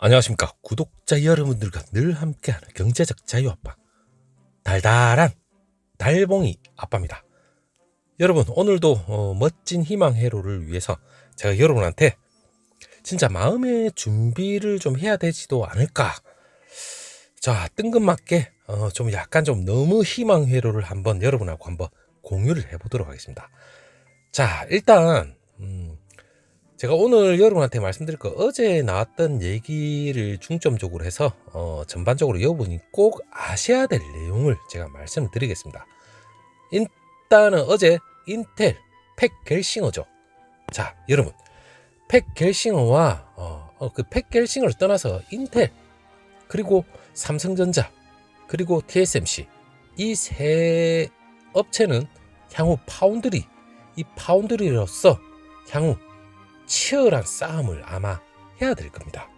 안녕하십니까. 구독자 여러분들과 늘 함께하는 경제적 자유아빠 달달한 달봉이 아빠입니다. 여러분, 오늘도 멋진 희망 회로를 위해서 제가 여러분한테 진짜 마음의 준비를 좀 해야 되지도 않을까. 자, 뜬금맞게 좀 약간 좀 너무 희망 회로를 한번 여러분하고 한번 공유를 해보도록 하겠습니다. 자, 일단 제가 오늘 여러분한테 말씀드릴 거, 어제 나왔던 얘기를 중점적으로 해서 전반적으로 여러분이 꼭 아셔야 될 내용을 제가 말씀을 드리겠습니다. 일단은 어제 인텔 팩 겔싱어죠. 자, 여러분, 팩 겔싱어와 그 팩 겔싱어를 떠나서 인텔, 그리고 삼성전자, 그리고 TSMC, 이 세 업체는 향후 파운드리, 이 파운드리로서 향후 치열한 싸움을 아마 해야 될 겁니다.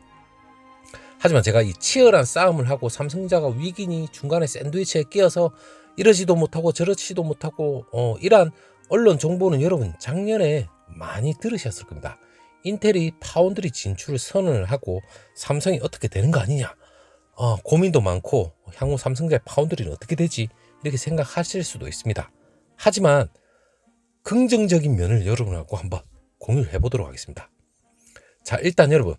하지만 제가 이 치열한 싸움을 하고 삼성전자가 위기니 중간에 샌드위치에 끼어서 이러지도 못하고 저러지도 못하고 이러한 언론 정보는 여러분 작년에 많이 들으셨을 겁니다. 인텔이 파운드리 진출을 선언을 하고 삼성이 어떻게 되는 거 아니냐, 고민도 많고 향후 삼성전자의 파운드리는 어떻게 되지, 이렇게 생각하실 수도 있습니다. 하지만 긍정적인 면을 여러분하고 한번 공유를 해보도록 하겠습니다. 자, 일단 여러분,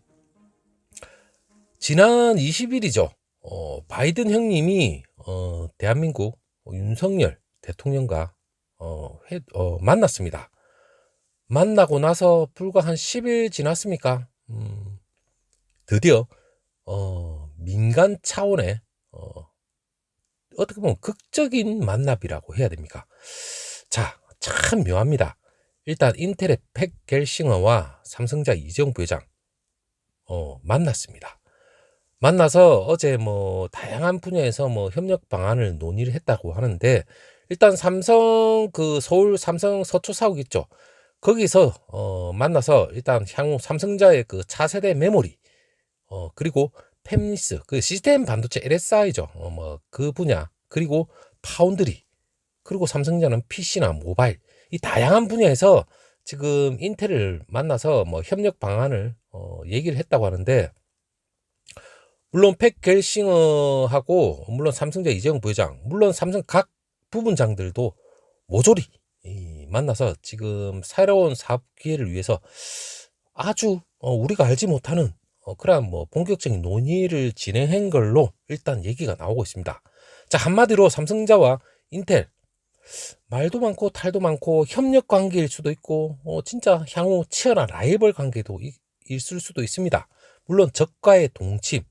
지난 20일이죠. 바이든 형님이 대한민국 윤석열 대통령과 만났습니다. 만나고 나서 불과 한 10일 지났습니까? 드디어 민간 차원의 어떻게 보면 극적인 만남이라고 해야 됩니까? 자, 참 묘합니다. 일단 인텔의 팩 겔싱어와 삼성전자 이재용 부회장 만났습니다. 만나서 어제 다양한 분야에서 협력 방안을 논의를 했다고 하는데, 일단 삼성 서울 삼성 서초 사옥 있죠. 거기서 만나서 일단 향후 삼성전자의 그 차세대 메모리, 그리고 팹리스, 그 시스템 반도체 LSI죠. 그 분야, 그리고 파운드리, 그리고 삼성전자는 PC나 모바일, 이 다양한 분야에서 지금 인텔을 만나서 협력 방안을 얘기를 했다고 하는데, 물론 팩 겔싱어하고 물론 삼성전자 이재용 부회장, 물론 삼성 각 부분장들도 모조리 만나서 지금 새로운 사업 기회를 위해서 아주 우리가 알지 못하는 그러한 본격적인 논의를 진행한 걸로 일단 얘기가 나오고 있습니다. 자, 한마디로 삼성전자와 인텔, 말도 많고 탈도 많고 협력 관계일 수도 있고 진짜 향후 치열한 라이벌 관계도 있을 수도 있습니다. 물론 적과의 동침,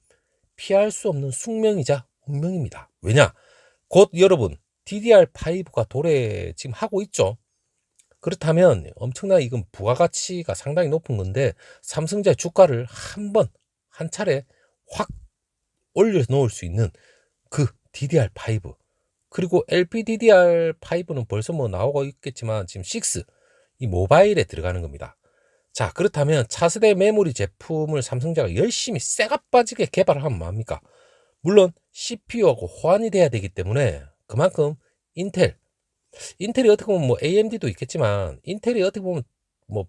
피할 수 없는 숙명이자 운명입니다. 왜냐? 곧 여러분 DDR5가 도래 지금 하고 있죠. 그렇다면 엄청난 이건 부가가치가 상당히 높은 건데, 삼성전자의 주가를 한 차례 확 올려 놓을 수 있는 그 DDR5, 그리고 LPDDR5는 벌써 나오고 있겠지만 지금 6, 이 모바일에 들어가는 겁니다. 자, 그렇다면 차세대 메모리 제품을 삼성전자가 열심히 쇠가 빠지게 개발을 하면 뭐합니까? 물론 CPU하고 호환이 돼야 되기 때문에 그만큼 인텔이 어떻게 보면 AMD도 있겠지만 인텔이 어떻게 보면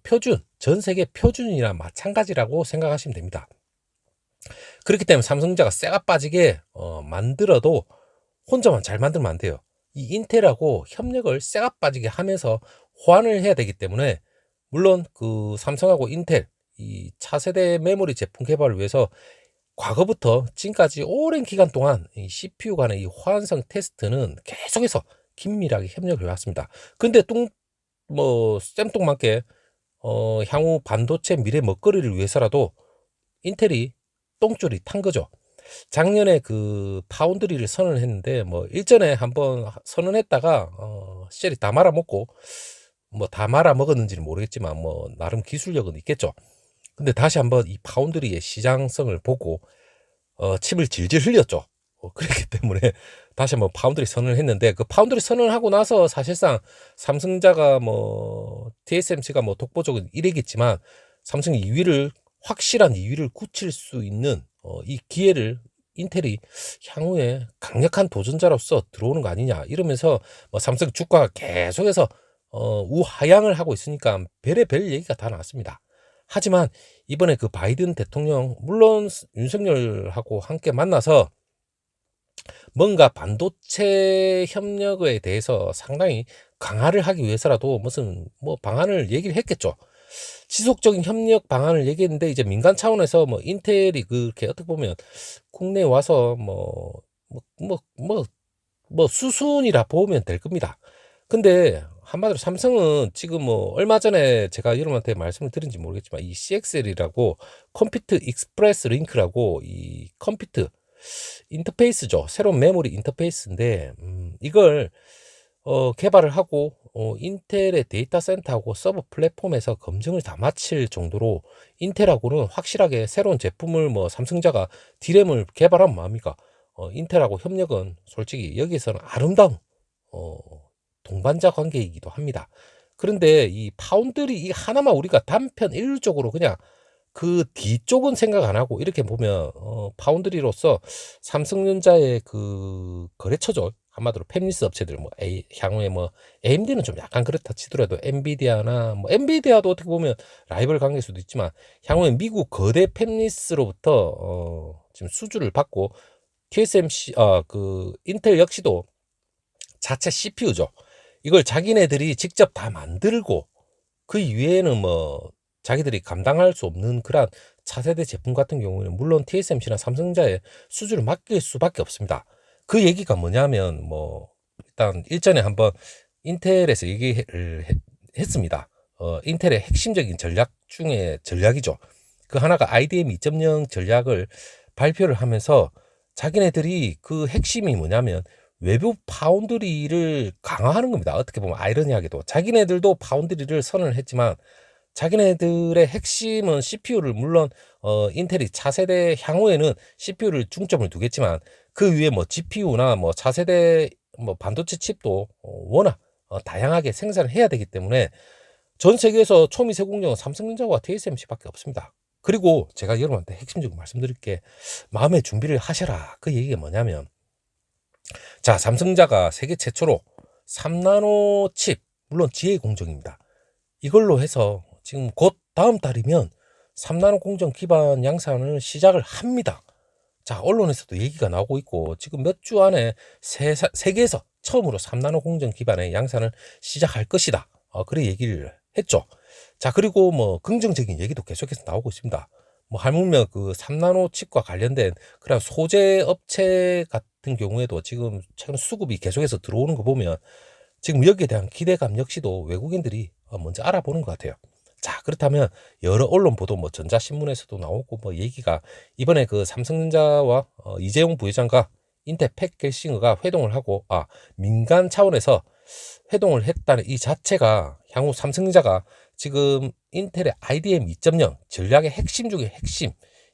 표준, 전 세계 표준이랑 마찬가지라고 생각하시면 됩니다. 그렇기 때문에 삼성전자가 쇠가 빠지게 만들어도 혼자만 잘 만들면 안 돼요. 이 인텔하고 협력을 쇠가 빠지게 하면서 호환을 해야 되기 때문에, 물론 그 삼성하고 인텔 이 차세대 메모리 제품 개발을 위해서 과거부터 지금까지 오랜 기간 동안 이 CPU 간의 이 호환성 테스트는 계속해서 긴밀하게 협력을 해왔습니다. 근데 쌤통맞게 향후 반도체 미래 먹거리를 위해서라도 인텔이 똥줄이 탄 거죠. 작년에 그 파운드리를 선언을 했는데 일전에 한번 선언했다가 쉘이 다 말아먹고 다 말아먹었는지는 모르겠지만 나름 기술력은 있겠죠. 근데 다시 한번 이 파운드리의 시장성을 보고 침을 질질 흘렸죠. 그렇기 때문에 다시 한번 파운드리 선언을 했는데, 그 파운드리 선언을 하고 나서 사실상 삼성전자가 TSMC가 독보적인 1위겠지만 삼성이 2위를, 확실한 2위를 굳힐 수 있는 이 기회를 인텔이 향후에 강력한 도전자로서 들어오는 거 아니냐, 이러면서 삼성 주가가 계속해서 우하향을 하고 있으니까 별의별 얘기가 다 나왔습니다. 하지만 이번에 그 바이든 대통령 물론 윤석열하고 함께 만나서 뭔가 반도체 협력에 대해서 상당히 강화를 하기 위해서라도 무슨 뭐 방안을 얘기를 했겠죠. 지속적인 협력 방안을 얘기했는데 이제 민간 차원에서 뭐 인텔이 그렇게 어떻게 보면 국내에 와서 수순이라 보면 될 겁니다. 근데 한마디로 삼성은 지금 뭐 얼마 전에 제가 여러분한테 말씀을 드린지 모르겠지만 이 CXL이라고 컴퓨터 익스프레스 링크라고 이 컴퓨터 인터페이스죠. 새로운 메모리 인터페이스인데 이걸 개발을 하고 인텔의 데이터 센터하고 서버 플랫폼에서 검증을 다 마칠 정도로 인텔하고는 확실하게 새로운 제품을 뭐 삼성자가 D램을 개발한 마음이니까 인텔하고 협력은 솔직히 여기서는 아름다운 동반자 관계이기도 합니다. 그런데 이 파운드리 이 하나만 우리가 단편 일률적으로 그냥 그 뒤쪽은 생각 안 하고 이렇게 보면 파운드리로서 삼성전자의 그 거래처죠. 한마디로 팹리스 업체들 향후에 뭐 AMD는 좀 약간 그렇다 치더라도 엔비디아나 뭐 엔비디아도 어떻게 보면 라이벌 관계일 수도 있지만 향후에 미국 거대 팹리스로부터 지금 수주를 받고 TSMC 그 인텔 역시도 자체 CPU죠. 이걸 자기네들이 직접 다 만들고 그 이외에는 뭐 자기들이 감당할 수 없는 그런 차세대 제품 같은 경우에는 물론 TSMC나 삼성자의 수주를 맡길 수밖에 없습니다. 그 얘기가 뭐냐면 뭐 일단 일전에 한번 인텔에서 얘기를 했습니다. 인텔의 핵심적인 전략 중에 전략이죠. 그 하나가 IDM 2.0 전략을 발표를 하면서 자기네들이 그 핵심이 뭐냐면 외부 파운드리를 강화하는 겁니다. 어떻게 보면 아이러니하게도 자기네들도 파운드리를 선언을 했지만 자기네들의 핵심은 CPU를 물론 인텔이 차세대 향후에는 CPU를 중점을 두겠지만 그 위에 뭐 GPU나 뭐 차세대 뭐 반도체 칩도 워낙 다양하게 생산을 해야 되기 때문에 전 세계에서 초미세 공정은 삼성전자와 TSMC밖에 없습니다. 그리고 제가 여러분한테 핵심적으로 말씀드릴 게 마음의 준비를 하셔라. 그 얘기가 뭐냐면 자, 삼성자가 세계 최초로 3나노 칩 물론 지혜 공정입니다. 이걸로 해서 지금 곧 다음 달이면 3나노 공정 기반 양산을 시작을 합니다. 자, 언론에서도 얘기가 나오고 있고 지금 몇 주 안에 세계에서 처음으로 3나노 공정 기반의 양산을 시작할 것이다. 그래 얘기를 했죠. 자, 그리고 뭐 긍정적인 얘기도 계속해서 나오고 있습니다. 뭐 하물며 그 3나노 칩과 관련된 그런 소재 업체 같은 경우에도 지금 최근 수급이 계속해서 들어오는 거 보면 지금 여기에 대한 기대감 역시도 외국인들이 먼저 알아보는 것 같아요. 자, 그렇다면 여러 언론 보도 뭐 전자신문에서도 나오고 뭐 얘기가 이번에 그 삼성전자와 이재용 부회장과 인텔 팩겔싱어가 회동을 하고 민간 차원에서 회동을 했다는 이 자체가 향후 삼성전자가 지금 인텔의 IDM 2.0 전략의 핵심 중에 핵심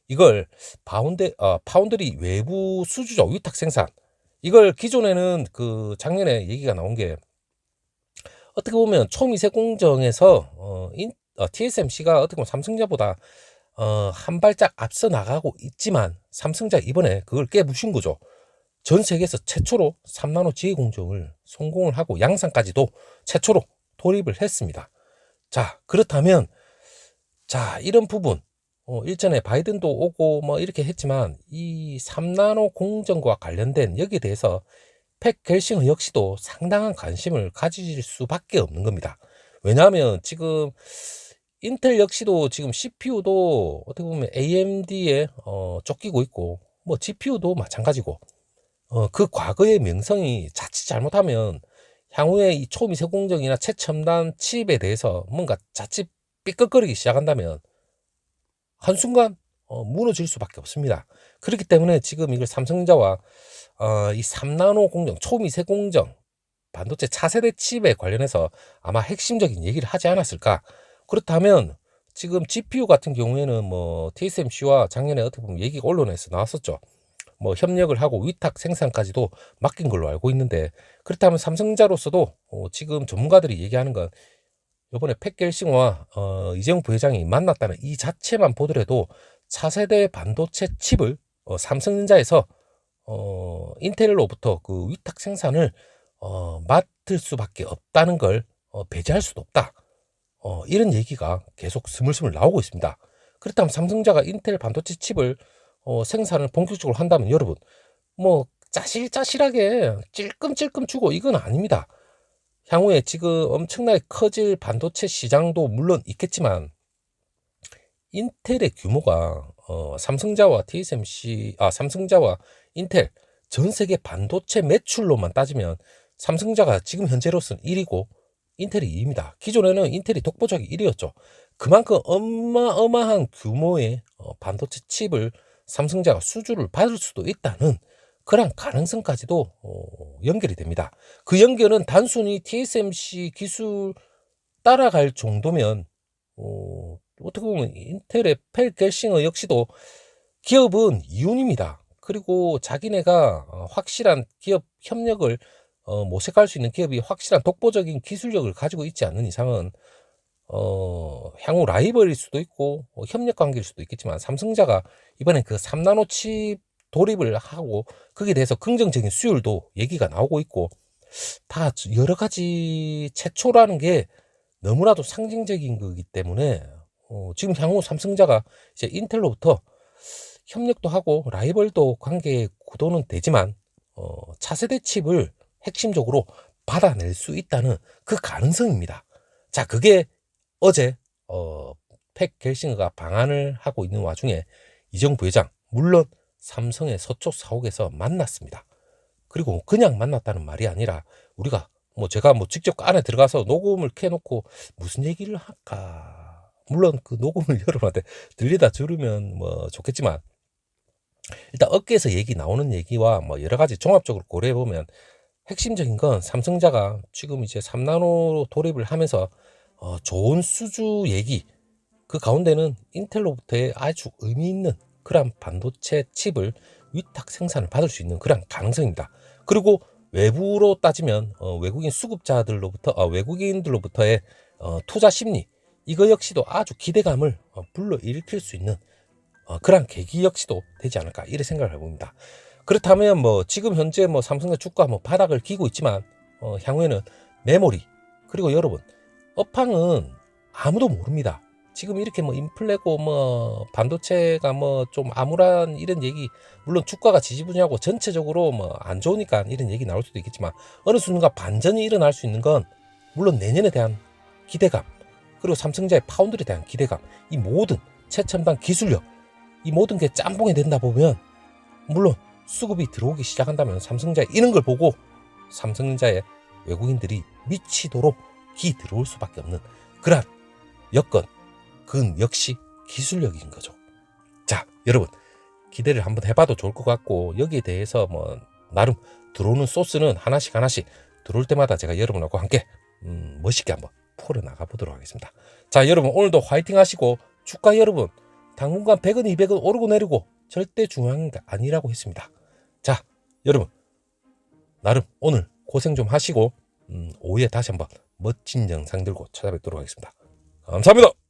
이걸 파운드리 외부 수주죠. 위탁 생산 이걸 기존에는 그 작년에 얘기가 나온 게 어떻게 보면 초미세 공정에서 TSMC가 어떻게 보면 삼성자보다 한 발짝 앞서 나가고 있지만 삼성자 이번에 그걸 깨부신 거죠. 전 세계에서 최초로 3나노 지혜 공정을 성공을 하고 양산까지도 최초로 돌입을 했습니다. 자, 그렇다면 자, 이런 부분 일전에 바이든도 오고 뭐 이렇게 했지만 이 3나노 공정과 관련된 여기에 대해서 팩겔싱어 역시도 상당한 관심을 가질 수밖에 없는 겁니다. 왜냐하면 지금 인텔 역시도 지금 CPU도 어떻게 보면 AMD에 쫓기고 있고 뭐 GPU도 마찬가지고 그 과거의 명성이 자칫 잘못하면 향후에 이 초미세 공정이나 최첨단 칩에 대해서 뭔가 자칫 삐걱거리기 시작한다면 한순간 무너질 수밖에 없습니다. 그렇기 때문에 지금 이걸 삼성전자와 이 3나노 공정, 초미세 공정, 반도체 차세대 칩에 관련해서 아마 핵심적인 얘기를 하지 않았을까. 그렇다면 지금 GPU 같은 경우에는 뭐 TSMC와 작년에 어떻게 보면 얘기가 언론에서 나왔었죠. 뭐 협력을 하고 위탁 생산까지도 맡긴 걸로 알고 있는데 그렇다면 삼성전자로서도 지금 전문가들이 얘기하는 건 이번에 팩겔싱어와 이재용 부회장이 만났다는 이 자체만 보더라도 차세대 반도체 칩을 삼성전자에서 인텔로부터 그 위탁 생산을 맡을 수밖에 없다는 걸 배제할 수도 없다. 이런 얘기가 계속 스물스물 나오고 있습니다. 그렇다면 삼성자가 인텔 반도체 칩을 생산을 본격적으로 한다면 여러분 뭐 짜실짜실하게 찔끔찔끔 주고 이건 아닙니다. 향후에 지금 엄청나게 커질 반도체 시장도 물론 있겠지만 인텔의 규모가 삼성자와 삼성자와 인텔 전 세계 반도체 매출로만 따지면 삼성자가 지금 현재로서는 1위고 인텔이 2위입니다. 기존에는 인텔이 독보적인 1위였죠. 그만큼 어마어마한 규모의 반도체 칩을 삼성자가 수주를 받을 수도 있다는 그런 가능성까지도 연결이 됩니다. 그 연결은 단순히 TSMC 기술 따라갈 정도면 어떻게 보면 인텔의 펠 겔싱어 역시도 기업은 이윤입니다. 그리고 자기네가 확실한 기업 협력을 모색할 수 있는 기업이 확실한 독보적인 기술력을 가지고 있지 않는 이상은 향후 라이벌일 수도 있고 협력 관계일 수도 있겠지만 삼성자가 이번에 그 3나노 칩 돌입을 하고 거기에 대해서 긍정적인 수율도 얘기가 나오고 있고 다 여러 가지 최초라는 게 너무나도 상징적인 거기 때문에 지금 향후 삼성자가 이제 인텔로부터 협력도 하고 라이벌도 관계 구도는 되지만 차세대 칩을 핵심적으로 받아낼 수 있다는 그 가능성입니다. 자, 그게 어제 팩 겔싱어가 방한을 하고 있는 와중에 이정 부회장 물론 삼성의 서초 사옥에서 만났습니다. 그리고 그냥 만났다는 말이 아니라 우리가 제가 직접 안에 들어가서 녹음을 켜놓고 무슨 얘기를 할까, 물론 그 녹음을 여러분한테 들리다 들으면 좋겠지만 일단 업계에서 얘기 나오는 얘기와 여러 가지 종합적으로 고려해 보면 핵심적인 건 삼성자가 지금 이제 3나노 돌입을 하면서 좋은 수주 얘기, 그 가운데는 인텔로부터의 아주 의미 있는 그런 반도체 칩을 위탁 생산을 받을 수 있는 그런 가능성입니다. 그리고 외부로 따지면 외국인들로부터의 투자 심리, 이거 역시도 아주 기대감을 불러일으킬 수 있는 그런 계기 역시도 되지 않을까, 이렇게 생각을 해봅니다. 그렇다면 지금 현재 삼성의 주가 바닥을 기고 있지만 향후에는 메모리, 그리고 여러분 업황은 아무도 모릅니다. 지금 이렇게 인플레고 반도체가 좀 암울한 이런 얘기, 물론 주가가 지지부진하고 전체적으로 안 좋으니까 이런 얘기 나올 수도 있겠지만 어느 순간 반전이 일어날 수 있는 건 물론 내년에 대한 기대감, 그리고 삼성자의 파운드에 대한 기대감, 이 모든 최첨단 기술력, 이 모든 게 짬뽕이 된다 보면 물론 수급이 들어오기 시작한다면 삼성자의 이런 걸 보고 삼성자의 외국인들이 미치도록 기 들어올 수밖에 없는 그러한 여건, 그건 역시 기술력인 거죠. 자, 여러분 기대를 한번 해봐도 좋을 것 같고, 여기에 대해서 나름 들어오는 소스는 하나씩 들어올 때마다 제가 여러분하고 함께 멋있게 한번 풀어나가 보도록 하겠습니다. 자, 여러분 오늘도 화이팅 하시고, 주가 여러분 당분간 100원 200원 오르고 내리고 절대 중요한 게 아니라고 했습니다. 자, 여러분 나름 오늘 고생 좀 하시고 오후에 다시 한번 멋진 영상 들고 찾아뵙도록 하겠습니다. 감사합니다.